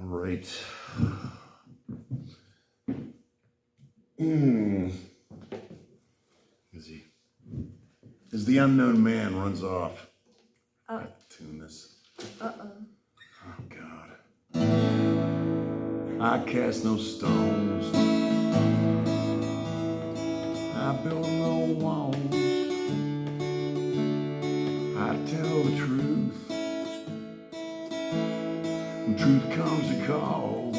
right. As the unknown man runs off. Oh. Got to tune this. Uh-oh. Oh, God. I cast no stones. I build no walls. I tell the truth. When truth comes to call,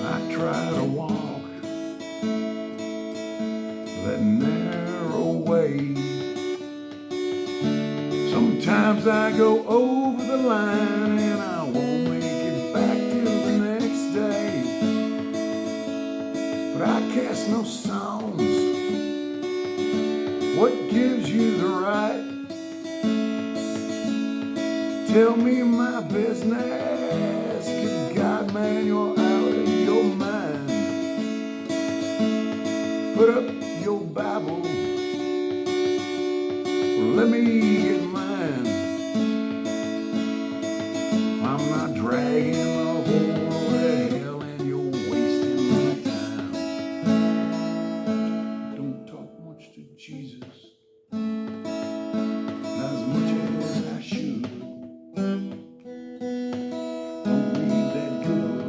I try to walk that narrow way. Sometimes I go over the line and I won't make it back till the next day. But I cast no stones. What gives you the right? Tell me my business. Good God, man, you're out of your mind. Put up your Bible. Let me get mine. I'm not dragging the whole road to hell and you're wasting my time. Don't talk much to Jesus, not as much as I should. Don't read that good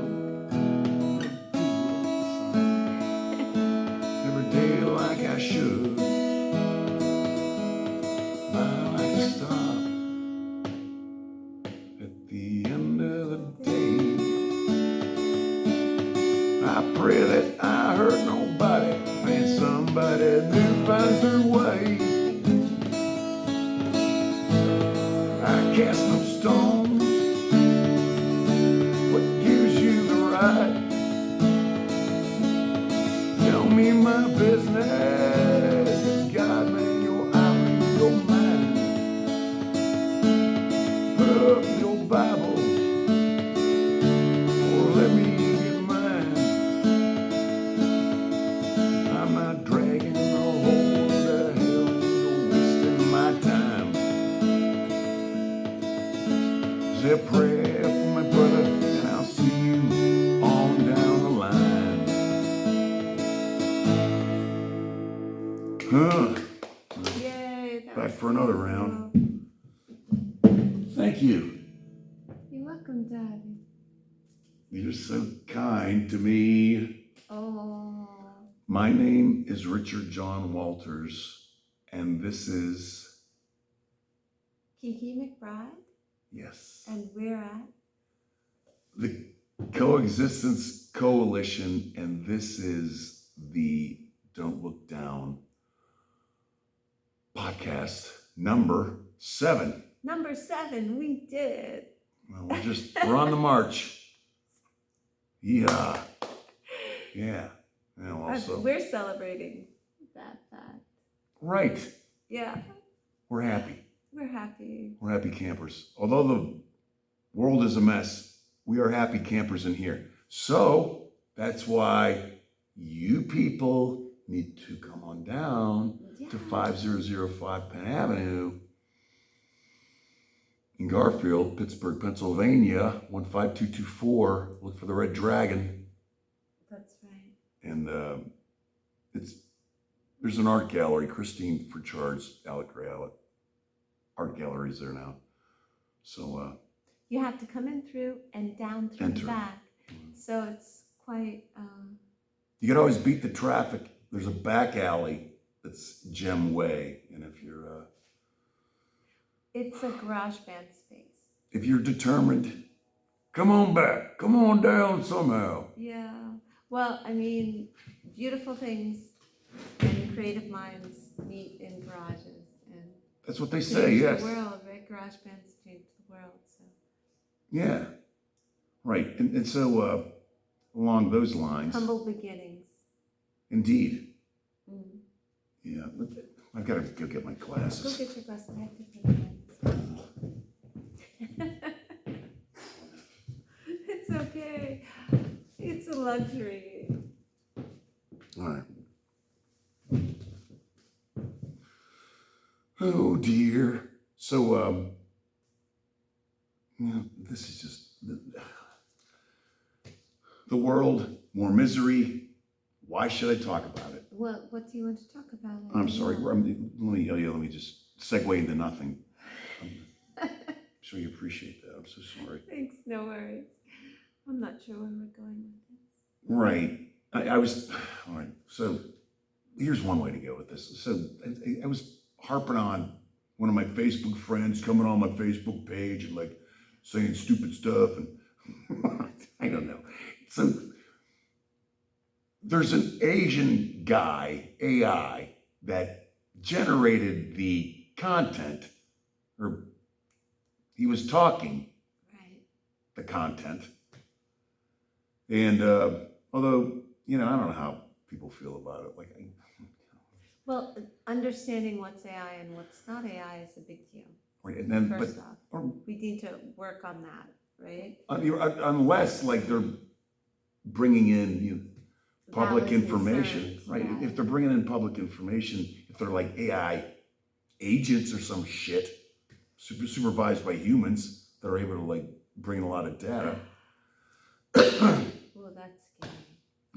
every day like I should. I like to stop at the end of the day. I pray that I hurt nobody and somebody new finds their way. I cast no stones. What gives you the right? Tell me my business. God, man, you're out of your mind. Put up your Bible or let me get mine. I'm not dragging the whole world to hell and you're wasting my time. Say a prayer for my brother and I'll see you on down the line. Yay. Back for another round. Thank you. You're welcome, Daddy. You're so kind to me. Oh. My name is Richard John Walters, and this is... Kiki McBride. Yes. And we're at The Coexistence Coalition, and this is the Don't Look Down podcast number 7. number 7. We did it. Well, we're on the march. Yeah. And also, We're celebrating that fact. right. Yeah. We're happy. We're happy. We're happy campers. Although the world is a mess, we are happy campers in here. So that's why you people need to come on down to 5005 Penn Avenue in Garfield, Pittsburgh, Pennsylvania, 15224. Look for the Red Dragon. That's right. And there's an art gallery, Christine Fritchard's Alec Ray Alec art gallery is there now. So you have to come in through and down through the back. So it's quite you could always beat the traffic. There's a back alley that's Gem Way, and if you're it's a garage band space. if you're determined, come on back, come on down somehow. Yeah. Well, I mean, beautiful things and creative minds meet in garages, and That's what they say, yes. The world, right? Garage bands change the world. So. Yeah, right. And so along those lines. Humble beginnings. Indeed. Mm. Yeah, I've got to go get my glasses. Go get your glasses. I have to put them on. It's okay. It's a luxury. All right. Oh dear. So this is just the world, more misery. Why should I talk about it? What do you want to talk about? I'm sorry. Let me just segue into nothing. I'm sure you appreciate that. I'm so sorry. Thanks, no worries. I'm not sure where we're going with this. Right. I was, all right. So here's one way to go with this. So I was harping on one of my Facebook friends coming on my Facebook page and like saying stupid stuff. And I don't know. So there's an Asian guy, AI, that generated the content, or he was talking Right. the content. And although, I don't know how people feel about it. Like, Well, understanding what's AI and what's not AI is a big deal. right, and then, First off, we need to work on that, right? unless like they're bringing in public Valid information, concerns, right? yeah. If they're bringing in public information, if they're like AI agents or some shit, supervised by humans that are able to like bring in a lot of data. Well, that's scary.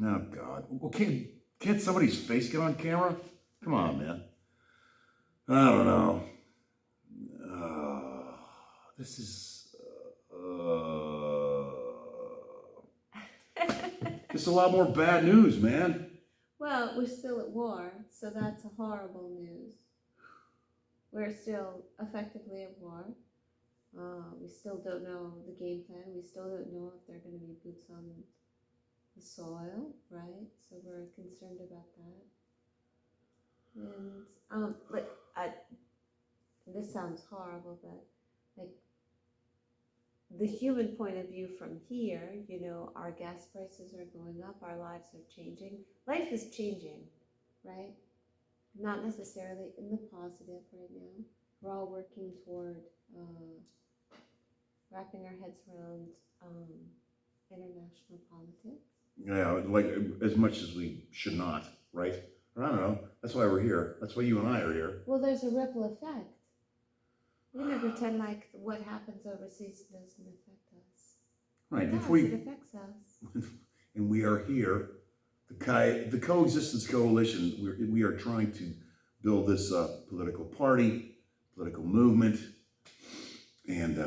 Oh God! Well, can't somebody's face get on camera? Come on, man. I don't know. This is it's a lot more bad news, man. Well, we're still at war, so that's a horrible news. We're still effectively at war. We still don't know the game plan. We still don't know if there are going to be boots on the soil, right? So we're concerned about that. And this sounds horrible, but like the human point of view from here, our gas prices are going up, our lives are changing. Life is changing, right? Not necessarily in the positive right now. We're all working toward wrapping our heads around international politics. Yeah, like as much as we should not, right? I don't know. That's why we're here. That's why you and I are here. Well, there's a ripple effect. We're gonna pretend like what happens overseas doesn't affect us. Right. It affects us. And we are here, the Coexistence Coalition. We are trying to build this political party, political movement, and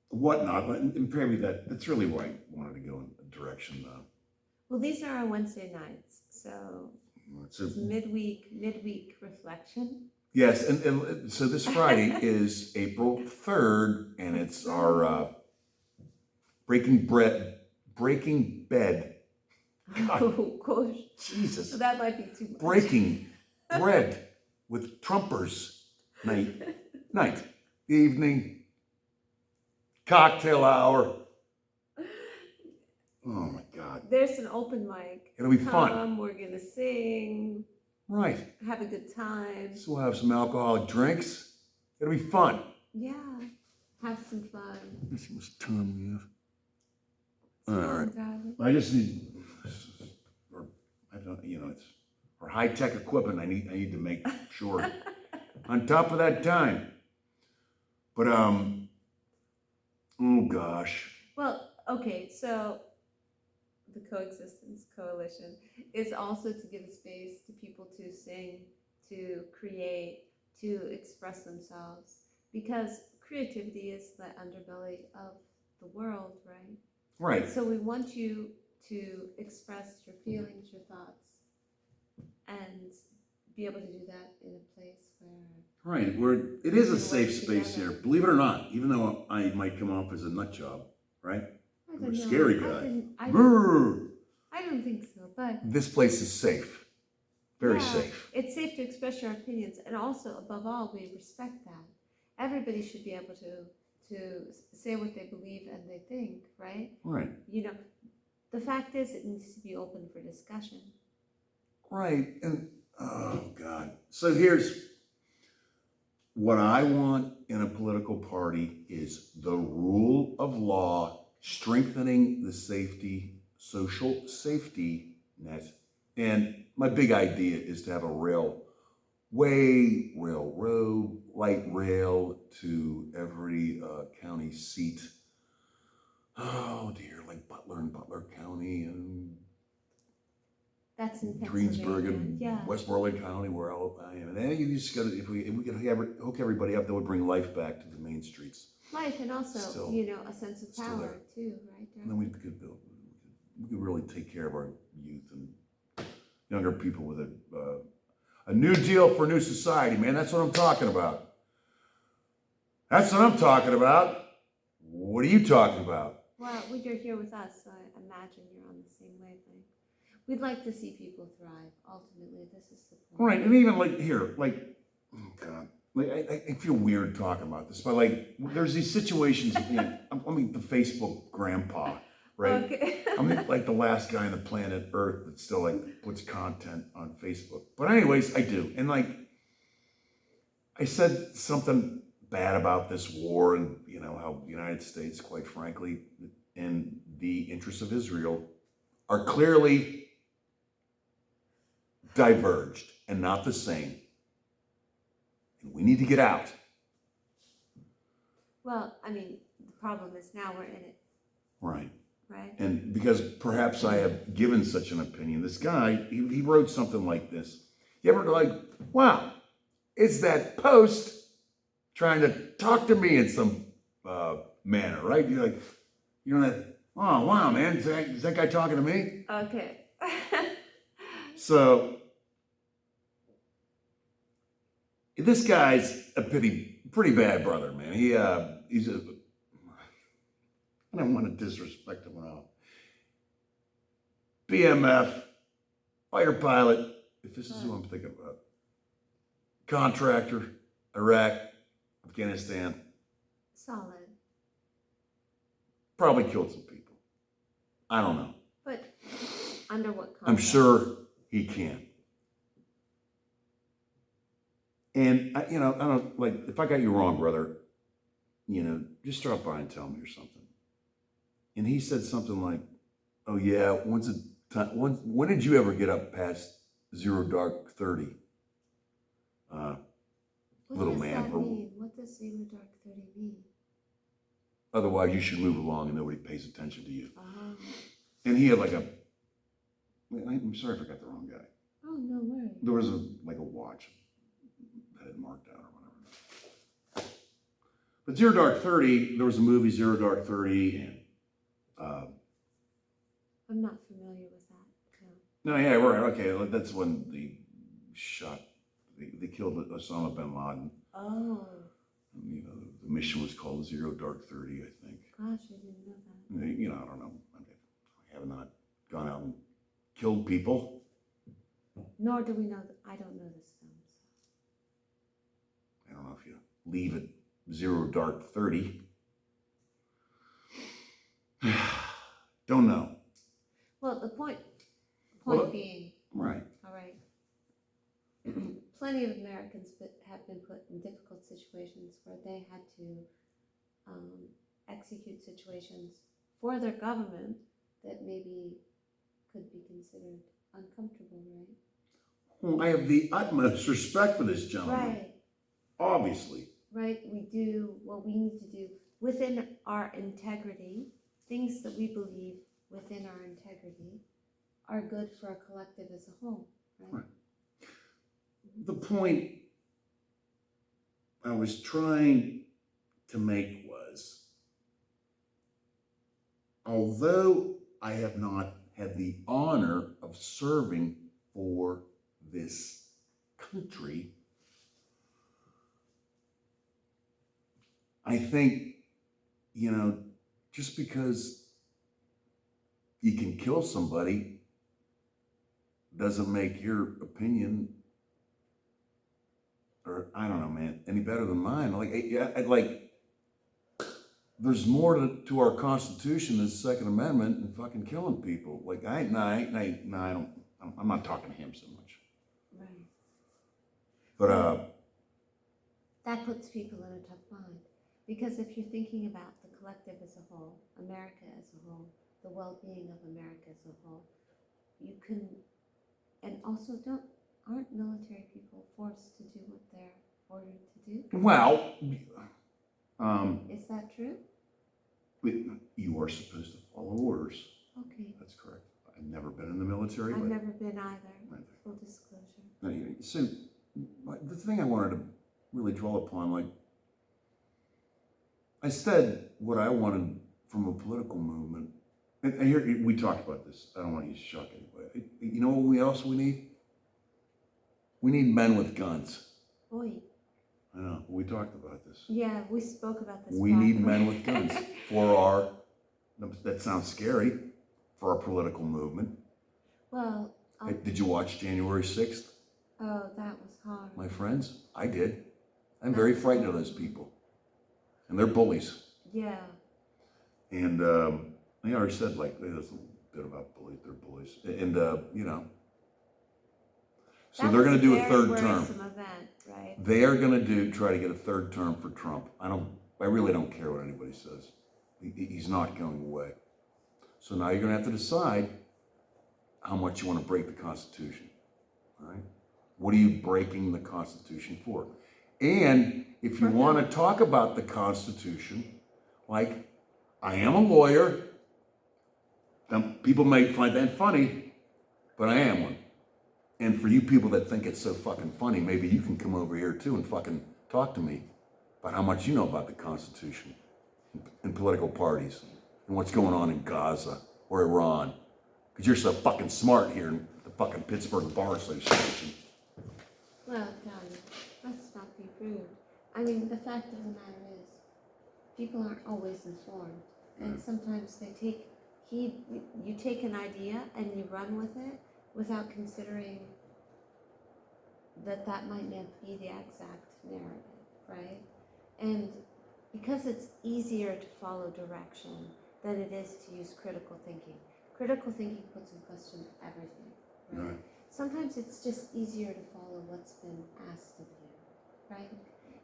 whatnot. And apparently that's really why I wanted to go in a direction. Well, these are our Wednesday nights, so it's midweek reflection. Yes, and so this Friday is April 3rd, and it's our Breaking Bed. God, Oh, gosh. Jesus. That might be too much. Breaking bread with Trumpers night, evening, cocktail hour. Oh my God. There's an open mic. It'll be fun. We're gonna sing. Right. Have a good time. So we'll have some alcoholic drinks. It'll be fun. Yeah. Have some fun. Let's see how much time we have. Come All on, right. darling. I just need, or I don't, it's for high tech equipment. I need to make sure on top of that time. But oh gosh. Well, okay, so the Coexistence Coalition is also to give a space to people to sing, to create, to express themselves, because creativity is the underbelly of the world, right? Right. So we want you to express your feelings, your thoughts, and be able to do that in a place where... Right. It is a we safe work space together. here, believe it or not, even though I might come off as a nut job, right? I I'm don't a know. scary guy. I don't think so, but This place is safe. Very yeah, safe. it's safe to express your opinions, and also, above all, we respect that. Everybody should be able to say what they believe and they think, right? Right. The fact is, it needs to be open for discussion. Right. And oh God. So here's what I want in a political party is the rule of law, strengthening the social safety net. And my big idea is to have a railroad, light rail to every county seat oh dear, like Butler and Butler County and That's in Greensburg Pennsylvania. and Yeah. Westmoreland County, where I am. And then you just got to, if we could hook everybody up, that would bring life back to the main streets. Life and also, Still- a sense of still power there. too, right? And then we could really take care of our youth and younger people with a new deal for a new society, man. That's what I'm talking about. That's what I'm talking about. What are you talking about? Well, you're here with us, so I imagine you're on the same wavelength. We'd like to see people thrive. Ultimately, this is the point. Right, and even like here, like, oh God, like I feel weird talking about this, but like, there's these situations. The Facebook grandpa, right? Okay. I'm like the last guy on the planet Earth that still like puts content on Facebook. But anyways, I do, and like, I said something bad about this war, and how the United States, quite frankly, in the interests of Israel, are clearly diverged and not the same. And we need to get out. Well, I mean, the problem is now we're in it, Right. right? And because perhaps I have given such an opinion, this guy, he wrote something like this. You ever like, wow, it's that Post trying to talk to me in some manner, right? You're like, that, oh, wow, man, is that guy talking to me? Okay. So, this guy's a pretty bad brother, man. He's I don't want to disrespect him at all. BMF, fighter pilot, if this is who I'm thinking about. Contractor, Iraq, Afghanistan. Solid. Probably killed some people. I don't know. But under what context? I'm sure he can. And I don't like, if I got you wrong, brother, just drop by and tell me or something. And he said something like, "Oh yeah, when did you ever get up past 0 dark 30?" What little does man, that or- mean? What does 0 dark 30 mean? Otherwise, you should move along and nobody pays attention to you. Uh-huh. And he had like I'm sorry if I got the wrong guy. Oh, no worries. There was a watch that had marked out or whatever. But 0 dark 30, there was a movie 0 dark 30, and I'm not familiar with that. No. no, yeah, right, okay, that's when they killed Osama bin Laden. Oh, The mission was called 0 dark 30, I think. gosh, I didn't know that. I don't know. I have not gone out and killed people. Nor do we know that. I don't know this film. I don't know if you leave at 0 dark 30. Don't know. Well, the point Well, being, Right. all right, plenty of Americans have been put in difficult situations where they had to execute situations for their government that maybe could be considered uncomfortable, right? Well, I have the utmost respect for this gentleman. Right, Obviously. right. We do what we need to do within our integrity, things that we believe within our integrity are good for a collective as a whole, right? Right. The point I was trying to make was, although I have not had the honor of serving for this country, I think, just because you can kill somebody doesn't make your opinion, or I don't know, man, any better than mine. There's more to our Constitution than the Second Amendment and fucking killing people. I'm not talking to him so much. Right. But That puts people in a tough bind. Because if you're thinking about the collective as a whole, America as a whole, the well-being of America as a whole, you can, and also aren't military people forced to do what they're ordered to do? well, Is that true? But you are supposed to follow orders. Okay. That's correct. I've never been in the military, I've but never been either. Full disclosure. anyway, so the thing I wanted to really dwell upon, like I said, what I wanted from a political movement, and here we talked about this. I don't want to shock anybody. You know what else we need? We need men with guns. Boy. I know. We talked about this. Yeah, we spoke about this. We need men with guns for our, that sounds scary, for our political movement. Well, Did you watch January 6th? oh, that was hard. My friends, I did. I'm very frightened of those people. And they're bullies. Yeah. And I already said, like, there's a bit about bullies, they're bullies. And, you know. So they're going to do a third term. Event, right? They are going to try to get a third term for Trump. I really don't care what anybody says. He's not going away. So now you're going to have to decide how much you want to break the Constitution. All right? What are you breaking the Constitution for? And if you want to talk about the Constitution, like, I am a lawyer. People may find that funny, but I am one. And for you people that think it's so fucking funny, maybe you can come over here too and fucking talk to me about how much you know about the Constitution and political parties and what's going on in Gaza or Iran. Because you're so fucking smart here in the fucking Pittsburgh Bar Association. Well, John, let's not be rude. I mean, the fact of the matter is, people aren't always informed. And sometimes you take an idea and you run with it without considering that might not be the exact narrative, right? And because it's easier to follow direction than it is to use critical thinking. Critical thinking puts in question everything, right? Sometimes it's just easier to follow what's been asked of you, right?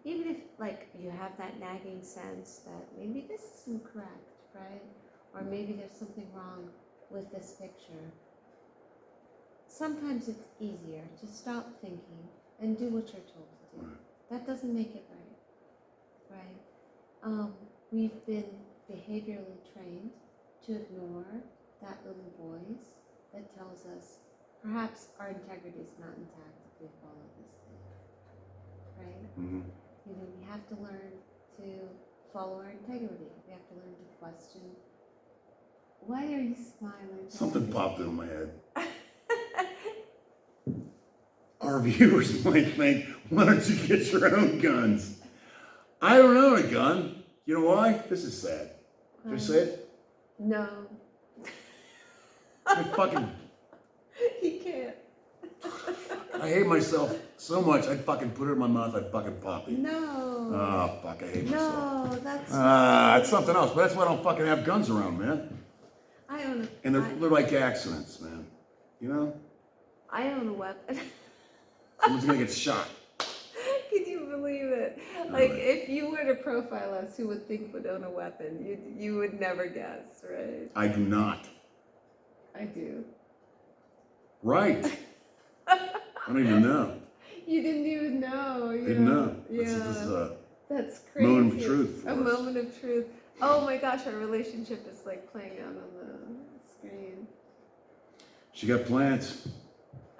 Even if, like, you have that nagging sense that maybe this isn't correct, right? Or maybe there's something wrong with this picture. Sometimes it's easier to stop thinking and do what you're told to do. That doesn't make it right, right? We've been behaviorally trained to ignore that little voice that tells us perhaps our integrity is not intact if we follow this thing, right? Mm-hmm. You know, we have to learn to follow our integrity. We have to learn to question. Why are you smiling? Something popped into my head. Our viewers might think, why don't you get your own guns? I don't own a gun. You know why? This is sad. Did I say it? No. I fucking... He can't. I hate myself so much, I'd fucking put it in my mouth, I'd fucking pop it. No. Oh, fuck, I hate myself. No, that's... It's something else, but that's why I don't fucking have guns around, man. I own a... And they're like accidents, man. You know? I own a weapon. Someone's gonna get shot. Can you believe it? Like, if you were to profile us, who would think would own a weapon? You would never guess, right? I do not. I do. Right. I don't even know. You didn't even know. Yeah. Didn't know. Yeah. This is That's crazy. moment of truth for A us. moment of truth. Oh my gosh, our relationship is like playing out on the screen. She got plants.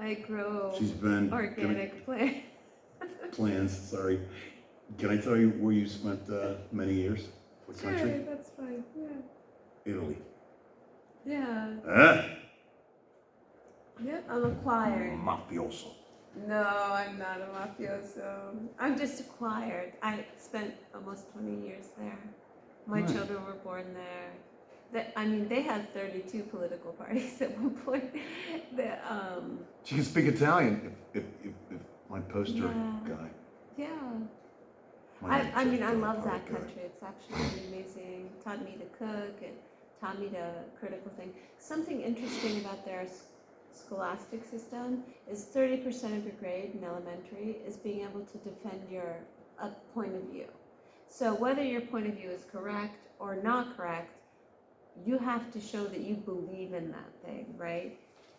I grow She's been organic plants. plans. Sorry. Can I tell you where you spent many years? What Sure, country? that's fine. Yeah. Italy. Yeah. Ah, Yep, I'm acquired. mafioso. No, I'm not a mafioso. I'm just acquired. I spent almost 20 years there. My Right. children were born there. They had 32 political parties at one point. She can speak Italian if my poster Yeah. guy. Yeah. my I mean, I poster love that guy. country. It's absolutely amazing. Taught me to cook. It taught me to critical think. Something interesting about their scholastic system is 30% of your grade in elementary is being able to defend your point of view. So whether your point of view is correct or not correct, you have to show that you believe in that thing, right?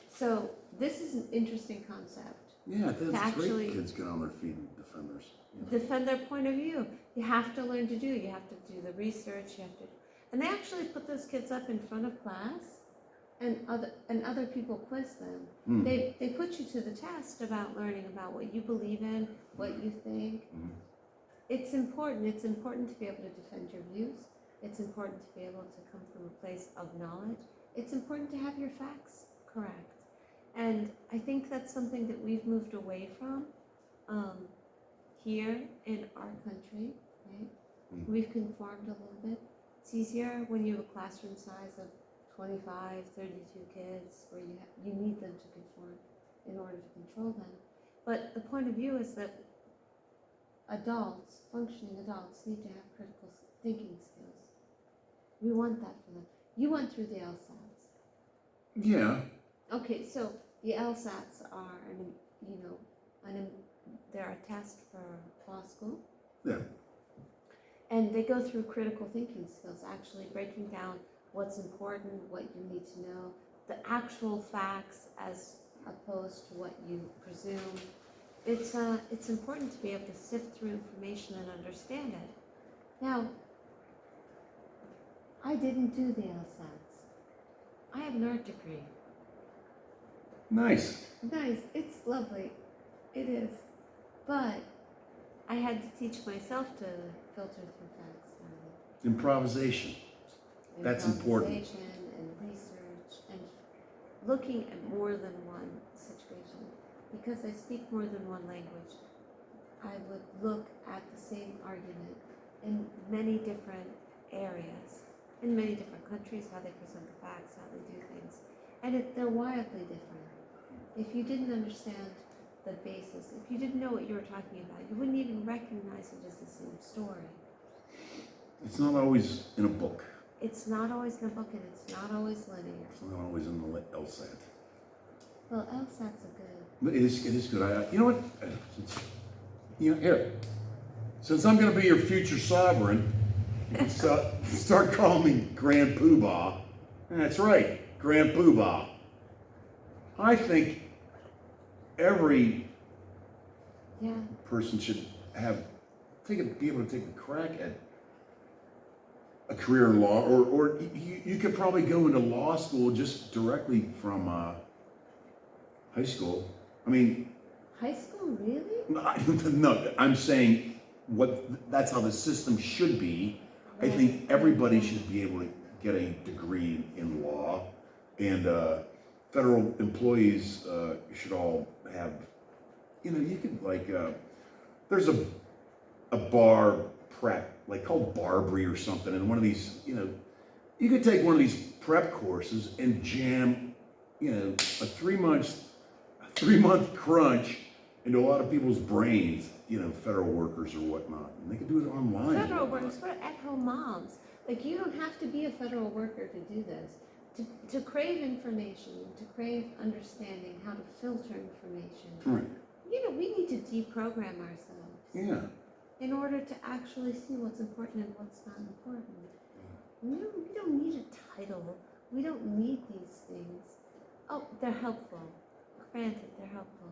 So this is an interesting concept. Yeah, that's actually- great. Kids get on their feet and defend theirs. Defend their point of view. You have to learn to do. You have to do the research. You have to, And they actually put those kids up in front of class, and other people quiz them. Mm. They put you to the test about learning about what you believe in, what you think. Mm. It's important. It's important to be able to defend your views. It's important to be able to come from a place of knowledge. It's important to have your facts correct. And I think that's something that we've moved away from here in our country, right? Mm. We've conformed a little bit. It's easier when you have a classroom size of 25, 32 kids, where you need them to conform in order to control them. But the point of view is that adults, functioning adults, need to have critical thinking skills. We want that for them. You went through the LSATs. Yeah. Okay, so the LSATs are, they're a test for law school. Yeah. And they go through critical thinking skills, actually breaking down what's important, what you need to know, the actual facts as opposed to what you presume. It's important to be able to sift through information and understand it. Now, I didn't do the LSATs. I have an art degree. Nice. Nice, it's lovely. It is. But I had to teach myself to filter through facts. Improvisation. That's important. Improvisation and research and looking at more than one situation. Because I speak more than one language, I would look at the same argument in many different areas, in many different countries, how they present the facts, how they do things. And they're wildly different. If you didn't understand the basis, if you didn't know what you were talking about, you wouldn't even recognize it as the same story. It's not always in a book. It's not always in a book, and it's not always linear. It's not always in the LSAT. Well, LSATs are good. But it is good. You know what? Here. Since I'm going to be your future sovereign, you can start calling me Grand Poobah. That's right, Grand Poobah. I think every person should be able to take a crack at a career in law, or you could probably go into law school just directly from high school. I mean, High school, really? no, I'm saying that's how the system should be. I think everybody should be able to get a degree in law, and federal employees should all have, you could there's a bar prep, called Barbary or something, and one of these, you could take one of these prep courses and jam, a 3 month crunch into a lot of people's brains, federal workers or whatnot, and they could do it online. Federal workers, but at-home moms. You don't have to be a federal worker to do this. To crave information, to crave understanding, how to filter information. Right. We need to deprogram ourselves. Yeah. In order to actually see what's important and what's not important. We don't need a title. We don't need these things. Oh, they're helpful. Granted, they're helpful.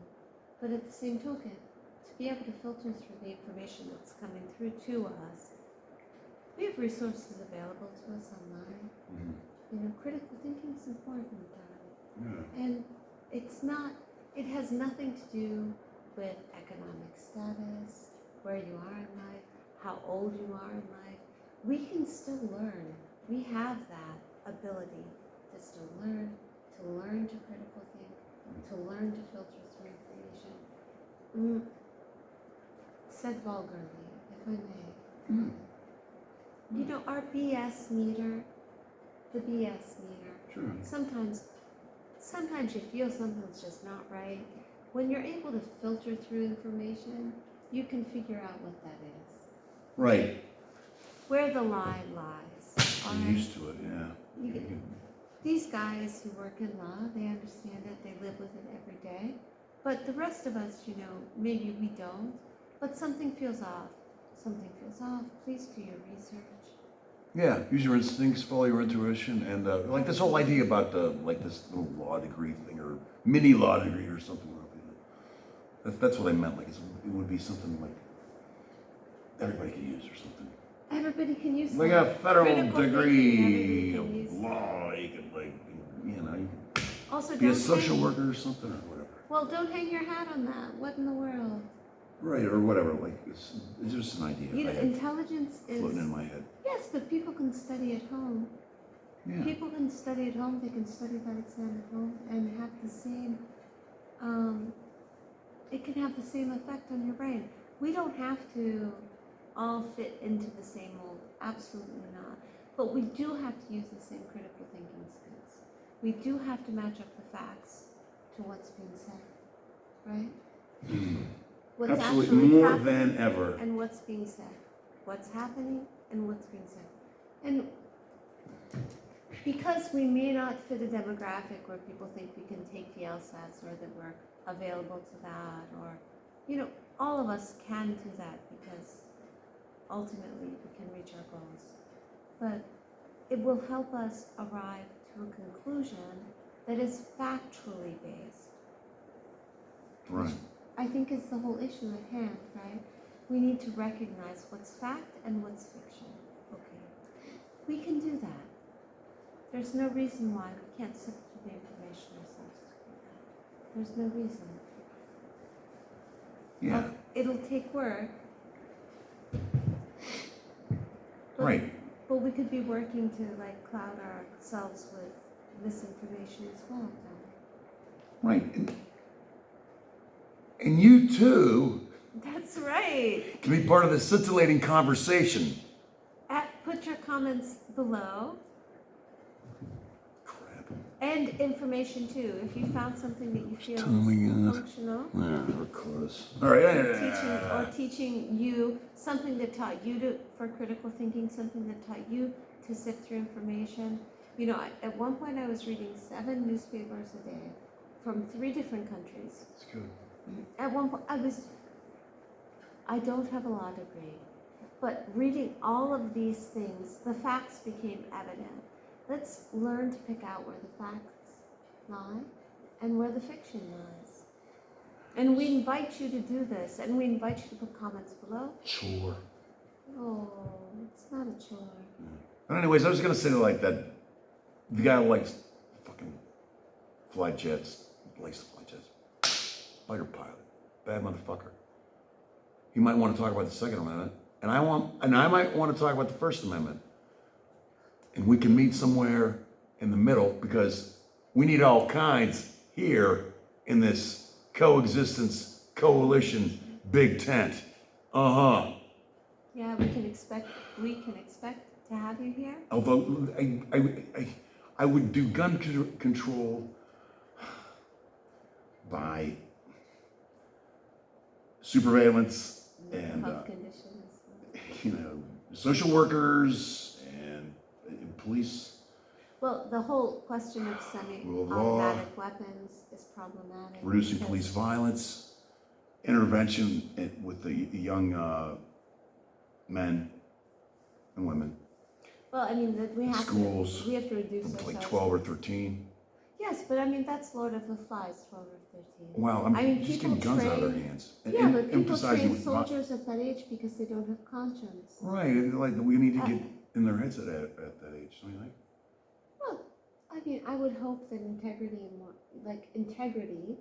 But at the same token, to be able to filter through the information that's coming through to us, we have resources available to us online. Mm-hmm. Critical thinking is important. Yeah. And it has nothing to do with economic status, where you are in life, how old you are in life. We can still learn. We have that ability to still learn to critical think, to learn to filter through information. Said vulgarly, if I may. Our BS meter, the BS meter. Sure. Sometimes you feel something's just not right. When you're able to filter through information, you can figure out what that is. Right. Where the line lies. All I'm right? used to it, yeah. These guys who work in law, they understand it, they live with it every day. But the rest of us, maybe we don't. But something feels off. Something feels off. Please do your research. Yeah, use your instincts, follow your intuition, and this whole idea about this little law degree thing or mini law degree or something like that. That's what I meant. It would be something like everybody could use or something. Everybody can use Like that. a federal Critical degree thinking, of everybody can use law, you could like, you know, you could Also, be a don't social hang, worker or something or whatever. well, don't hang your hat on that. What in the world? Right, or whatever, like, it's just an idea You I know, had intelligence is, floating in my head. yes, but people can study at home. Yeah. People can study at home, they can study that exam at home and have the same, it can have the same effect on your brain. We don't have to all fit into the same mold, absolutely not. But we do have to use the same critical thinking skills. We do have to match up the facts to what's being said, right? What's Absolutely, actually more happening than ever. and what's being said. What's happening and what's being said. And because we may not fit a demographic where people think we can take the LSATs or that we're available to that, or, you know, all of us can do that because ultimately we can reach our goals. But it will help us arrive to a conclusion that is factually based. Right. I think is the whole issue at hand, right? We need to recognize what's fact and what's fiction. Okay. We can do that. There's no reason why we can't sift through the information ourselves to do that. There's no reason. Yeah. It'll take work. But, Right. But we could be working to like cloud ourselves with misinformation as well, Tom. Right. And you too That's right. can be part of the scintillating conversation. Put your comments below. Crap. And information too. If you found something that you feel Telling is us. functional, Yeah, we're close. All right. teaching you something that taught you to for critical thinking, something that taught you to sift through information. You know, at one point I was reading 7 newspapers a day from 3 different countries. It's good. At one point I don't have a law degree, but reading all of these things, the facts became evident. Let's learn to pick out where the facts lie and where the fiction lies. And we invite you to do this, and we invite you to put comments below. Chore. Oh, it's not a chore. But anyways, I was gonna say like that. The guy who likes fucking fly jets, likes to fly jets. Fighter pilot, bad motherfucker. He might want to talk about the Second Amendment, and I might want to talk about the First Amendment. And we can meet somewhere in the middle because we need all kinds here in this coexistence coalition big tent. Yeah, we can expect to have you here. Although I would do gun control by surveillance and Health conditions. you know, social workers and police. Well, the whole question of Rule of law. semi-automatic weapons is problematic. Reducing because- police violence, intervention with the young men and women, Well, I mean, that we have schools, to reduce from ourselves. like 12 or 13. Yes, but I mean, that's Lord of the Flies, 12 or 13. Wow, I'm I mean, just people getting guns out of their train- hands. Yeah, but people emphasizing train soldiers at that age because they don't have conscience. Right, like we need to get in their heads at that age, don't you think? Well, I mean, I would hope that integrity and more, like integrity,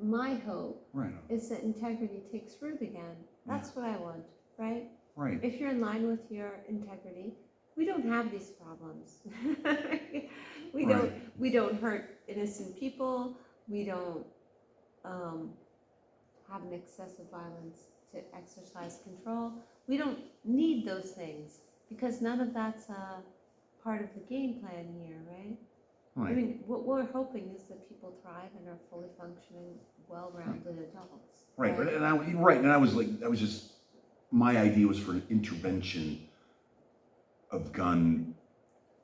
my hope Right, is that integrity takes root again. That's what I want, right? right. If you're in line with your integrity, we don't have these problems. We don't hurt innocent people. We don't have an excessive violence to exercise control. We don't need those things because none of that's a part of the game plan here, right? Right. I mean, what we're hoping is that people thrive and are fully functioning, well-rounded adults. Right, and I was just, my idea was for an intervention of gun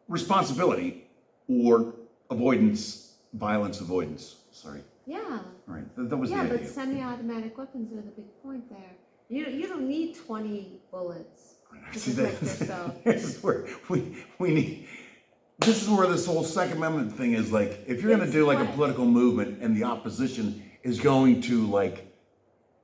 responsibility or violence avoidance. Sorry. Yeah. Right, that was the Yeah, idea. but semi-automatic weapons are the big point there. You don't need 20 bullets to See, protect yourself. this is where we need. This is where this whole Second Amendment thing is like. If you're going to It's do like a what- political movement and the opposition is going to like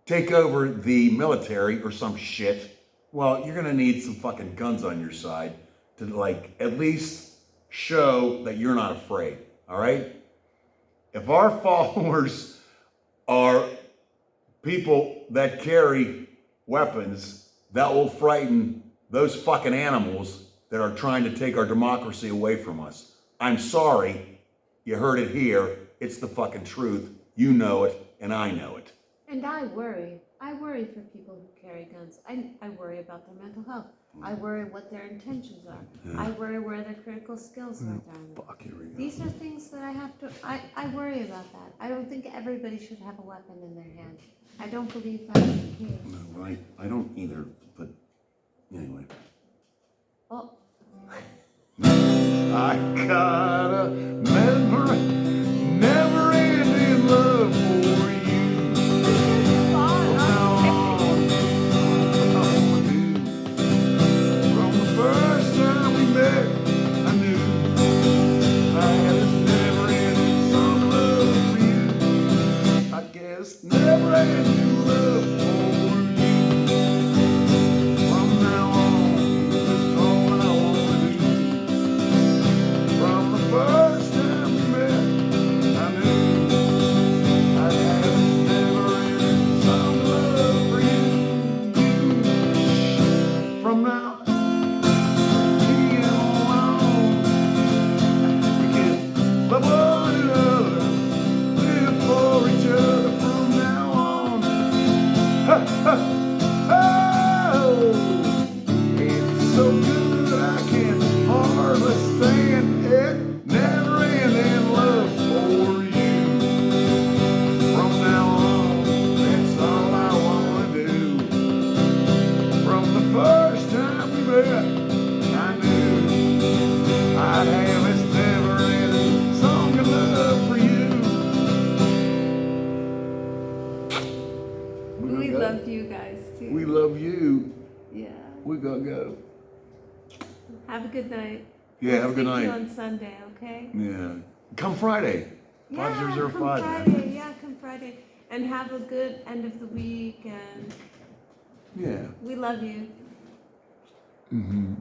take over the military or some shit, well, you're gonna need some fucking guns on your side to like at least show that you're not afraid. All right? If our followers are people that carry weapons that will frighten those fucking animals that are trying to take our democracy away from us, I'm sorry. You heard it here. It's the fucking truth. You know it, and I know it. And I worry. I worry for people who carry guns. I worry about their mental health. I worry what their intentions are. I worry where their critical skills are down. Fuck, here we go. These are things that I have to, I worry about that. I don't think everybody should have a weapon in their hand. I don't believe that's the case. No, I don't either, but anyway. Oh, I got a never-ending love for you. From the first time we met, I knew I had this never-ending song of love for you. I guess never-ending love for you. From now on, this is all I want to do. From the first time we met, I knew I had this never-ending song of love for you. From now love one another, live for each other from now on. Ha, ha, oh, it's so good I can hardly stand it. Never ending love for you. From now on, that's all I want to do. From the first time we met, I knew I'd have this never-ending song of love for you. we love you guys too. We love you. Yeah. We gotta go. Have a good night. Yeah, have a good Speak to you night. on Sunday, okay? Yeah. Come Friday. Yeah, 5005. come Friday. Yeah, come Friday. And have a good end of the week. And Yeah. we love you. Mm-hmm.